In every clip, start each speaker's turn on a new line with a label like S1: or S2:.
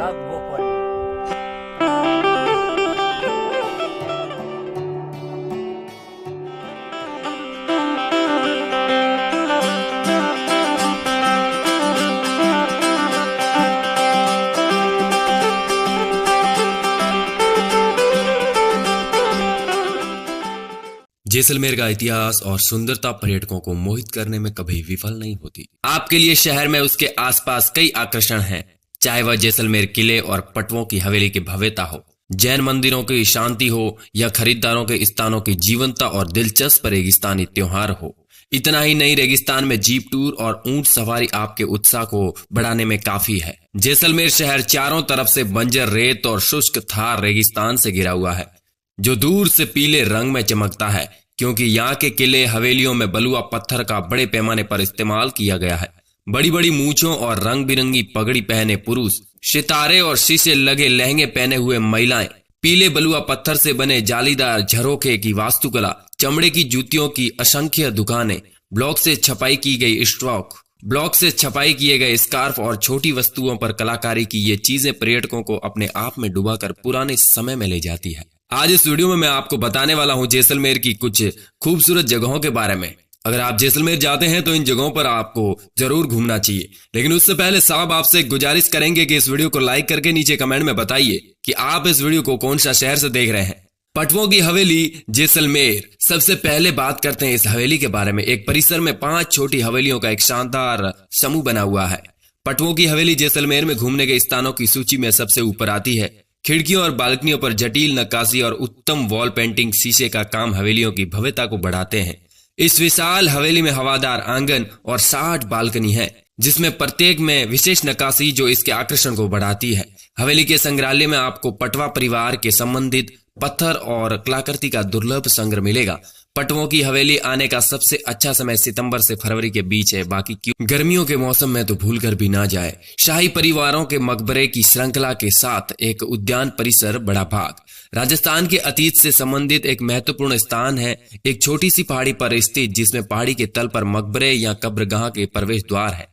S1: राग गोपाल।
S2: जैसलमेर का इतिहास और सुंदरता पर्यटकों को मोहित करने में कभी विफल नहीं होती। आपके लिए शहर में उसके आसपास कई आकर्षण हैं, चाहे वह जैसलमेर किले और पटवों की हवेली की भव्यता हो, जैन मंदिरों की शांति हो या खरीदारों के स्थानों की जीवंतता और दिलचस्प रेगिस्तानी त्योहार हो। इतना ही नहीं, रेगिस्तान में जीप टूर और ऊंट सवारी आपके उत्साह को बढ़ाने में काफी है। जैसलमेर शहर चारों तरफ से बंजर रेत और शुष्क थार रेगिस्तान से घिरा हुआ है, जो दूर से पीले रंग में चमकता है, क्योंकि यहाँ के किले हवेलियों में बलुआ पत्थर का बड़े पैमाने पर इस्तेमाल किया गया है। बड़ी बड़ी मूंछों और रंग बिरंगी पगड़ी पहने पुरुष, सितारे और शीशे लगे लहंगे पहने हुए महिलाएं, पीले बलुआ पत्थर से बने जालीदार झरोखे की वास्तुकला, चमड़े की जूतियों की असंख्य दुकानें, ब्लॉक से छपाई की गई स्टॉक, ब्लॉक से छपाई किए गए स्कार्फ और छोटी वस्तुओं पर कलाकारी की ये चीजें पर्यटकों को अपने आप में डुबाकर पुराने समय में ले जाती है। आज इस वीडियो में मैं आपको बताने वाला हूं जैसलमेर की कुछ खूबसूरत जगहों के बारे में। अगर आप जैसलमेर जाते हैं तो इन जगहों पर आपको जरूर घूमना चाहिए, लेकिन उससे पहले साहब आपसे गुजारिश करेंगे कि इस वीडियो को लाइक करके नीचे कमेंट में बताइए कि आप इस वीडियो को कौन सा शहर से देख रहे हैं। पटवों की हवेली जैसलमेर। सबसे पहले बात करते हैं इस हवेली के बारे में। एक परिसर में 5 छोटी हवेलियों का एक शानदार समूह बना हुआ है। पटवों की हवेली जैसलमेर में घूमने के स्थानों की सूची में सबसे ऊपर आती है। खिड़कियों और बालकनियों पर जटिल नक्काशी और उत्तम वॉल पेंटिंग शीशे का काम हवेलियों की भव्यता को बढ़ाते हैं। इस विशाल हवेली में हवादार आंगन और 60 बालकनी है, जिसमें प्रत्येक में विशेष नक्काशी जो इसके आकर्षण को बढ़ाती है। हवेली के संग्रहालय में आपको पटवा परिवार के संबंधित पत्थर और कलाकृति का दुर्लभ संग्रह मिलेगा। पटवों की हवेली आने का सबसे अच्छा समय सितंबर से फरवरी के बीच है, बाकी क्यों गर्मियों के मौसम में तो भूलकर भी ना जाए। शाही परिवारों के मकबरे की श्रृंखला के साथ एक उद्यान परिसर बड़ा भाग राजस्थान के अतीत से संबंधित एक महत्वपूर्ण स्थान है। एक छोटी सी पहाड़ी पर स्थित, जिसमें पहाड़ी के तल पर मकबरे या कब्रगाह के प्रवेश द्वार है।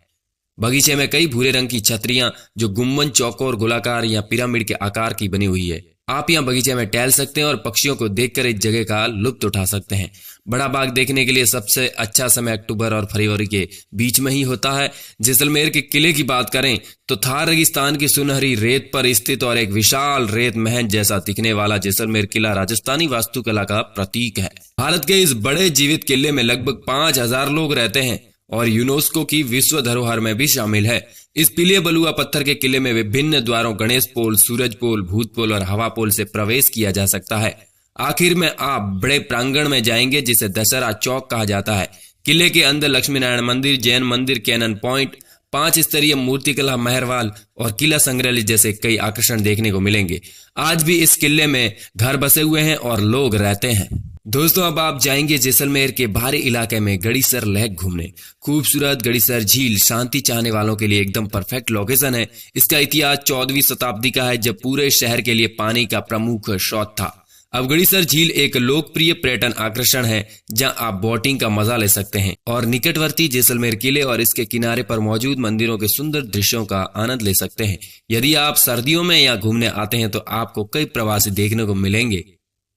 S2: बगीचे में कई भूरे रंग की छतरियां जो गुम्बद, चौकोर, गोलाकार या पिरामिड के आकार की बनी हुई है। आप यहाँ बगीचे में टहल सकते हैं और पक्षियों को देखकर इस जगह का लुत्फ उठा सकते हैं। बड़ा बाग देखने के लिए सबसे अच्छा समय अक्टूबर और फरवरी के बीच में ही होता है। जैसलमेर के किले की बात करें तो थार रेगिस्तान की सुनहरी रेत पर स्थित और एक विशाल रेत महल जैसा दिखने वाला जैसलमेर किला राजस्थानी वास्तुकला का प्रतीक है। भारत के इस बड़े जीवित किले में लगभग 5000 लोग रहते हैं और यूनेस्को की विश्व धरोहर में भी शामिल है। इस पीले बलुआ पत्थर के किले में विभिन्न द्वारों, गणेश पोल, सूरज पोल, भूत पोल और हवा पोल से प्रवेश किया जा सकता है। आखिर में आप बड़े प्रांगण में जाएंगे, जिसे दशहरा चौक कहा जाता है। किले के अंदर लक्ष्मी नारायण मंदिर, जैन मंदिर, कैनन पॉइंट, 5 स्तरीय मूर्तिकला महरवाल और किला संग्रहालय जैसे कई आकर्षण देखने को मिलेंगे। आज भी इस किले में घर बसे हुए हैं और लोग रहते हैं। दोस्तों, अब आप जाएंगे जैसलमेर के बाहरी इलाके में गड़ीसर लेक घूमने। खूबसूरत गड़ीसर झील शांति चाहने वालों के लिए एकदम परफेक्ट लोकेशन है। इसका इतिहास 14वीं शताब्दी का है, जब पूरे शहर के लिए पानी का प्रमुख स्रोत था। अब गड़ीसर झील एक लोकप्रिय पर्यटन आकर्षण है, जहां आप बोटिंग का मजा ले सकते हैं और निकटवर्ती जैसलमेर किले और इसके किनारे पर मौजूद मंदिरों के सुंदर दृश्यों का आनंद ले सकते हैं। यदि आप सर्दियों में यहाँ घूमने आते हैं तो आपको कई प्रवासी देखने को मिलेंगे।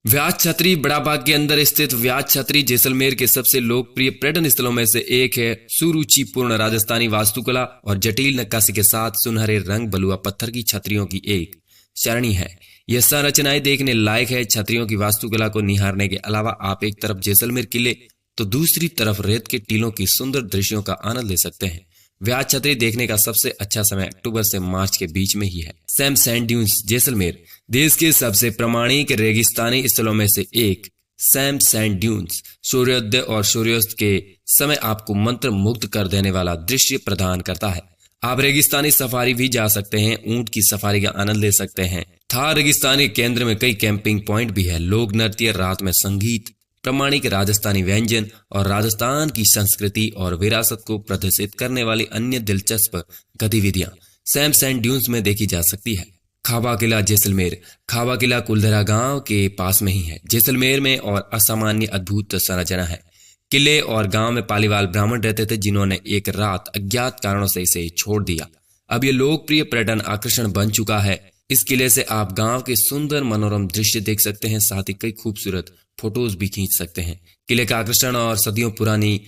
S2: व्यास छतरी। बड़ा बाग के अंदर स्थित व्यास छतरी जैसलमेर के सबसे लोकप्रिय पर्यटन स्थलों में से एक है। सुरुचिपूर्ण राजस्थानी वास्तुकला और जटिल नक्काशी के साथ सुनहरे रंग बलुआ पत्थर की छतरियों की एक सरणी है। यह संरचनाएं देखने लायक है। छतरियों की वास्तुकला को निहारने के अलावा आप एक तरफ जैसलमेर किले तो दूसरी तरफ रेत के टीलों की सुंदर दृश्यों का आनंद ले सकते हैं। व्यास छतरी देखने का सबसे अच्छा समय अक्टूबर से मार्च के बीच में ही है। Sam sand dunes Jaisalmer. देश के सबसे प्रामाणिक रेगिस्तानी स्थलों में से एक सैम सैंड ड्यून्स सूर्योदय और सूर्यास्त के समय आपको मंत्र मुग्ध कर देने वाला दृश्य प्रदान करता है। आप रेगिस्तानी सफारी भी जा सकते हैं, ऊंट की सफारी का आनंद ले सकते हैं। थार रेगिस्तानी केंद्र में कई कैंपिंग पॉइंट भी है। लोक नृत्य, रात में संगीत, प्रामाणिक राजस्थानी व्यंजन और राजस्थान की संस्कृति और विरासत को प्रदर्शित करने वाली अन्य दिलचस्प गतिविधियां सैम सैंड ड्यून्स में देखी जा सकती है। खाबा किला जैसलमेर। खाबा किला कुलधरा गांव के पास में ही है। जैसलमेर में और असामान्य अद्भुत संरचना है। किले और गांव में पालीवाल ब्राह्मण रहते थे, जिन्होंने एक रात अज्ञात कारणों से इसे छोड़ दिया। अब ये लोकप्रिय पर्यटन आकर्षण बन चुका है। इस किले से आप गांव के सुंदर मनोरम दृश्य देख सकते हैं, साथ ही कई खूबसूरत फोटोज भी खींच सकते हैं। किले का आकर्षण और सदियों पुरानी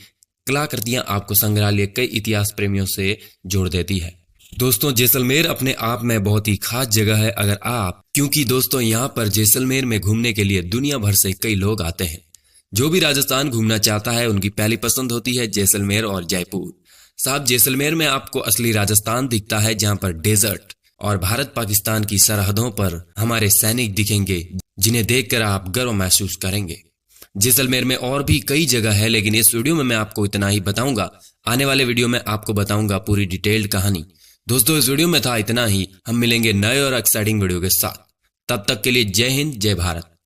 S2: कलाकृतियां आपको संग्रहालय कई इतिहास प्रेमियों से जोड़ देती है। दोस्तों, जैसलमेर अपने आप में बहुत ही खास जगह है अगर आप क्योंकि दोस्तों यहाँ पर जैसलमेर में घूमने के लिए दुनिया भर से कई लोग आते हैं। जो भी राजस्थान घूमना चाहता है उनकी पहली पसंद होती है जैसलमेर और जयपुर। साहब, जैसलमेर में आपको असली राजस्थान दिखता है, जहाँ पर डेजर्ट और भारत पाकिस्तान की सरहदों पर हमारे सैनिक दिखेंगे, जिन्हें देखकर आप गर्व महसूस करेंगे। जैसलमेर में और भी कई जगह है, लेकिन इस वीडियो में मैं आपको इतना ही बताऊंगा। आने वाले वीडियो में आपको बताऊंगा पूरी डिटेल्ड कहानी। दोस्तों, इस वीडियो में था इतना ही। हम मिलेंगे नए और एक्साइटिंग वीडियो के साथ। तब तक के लिए जय हिंद, जय भारत।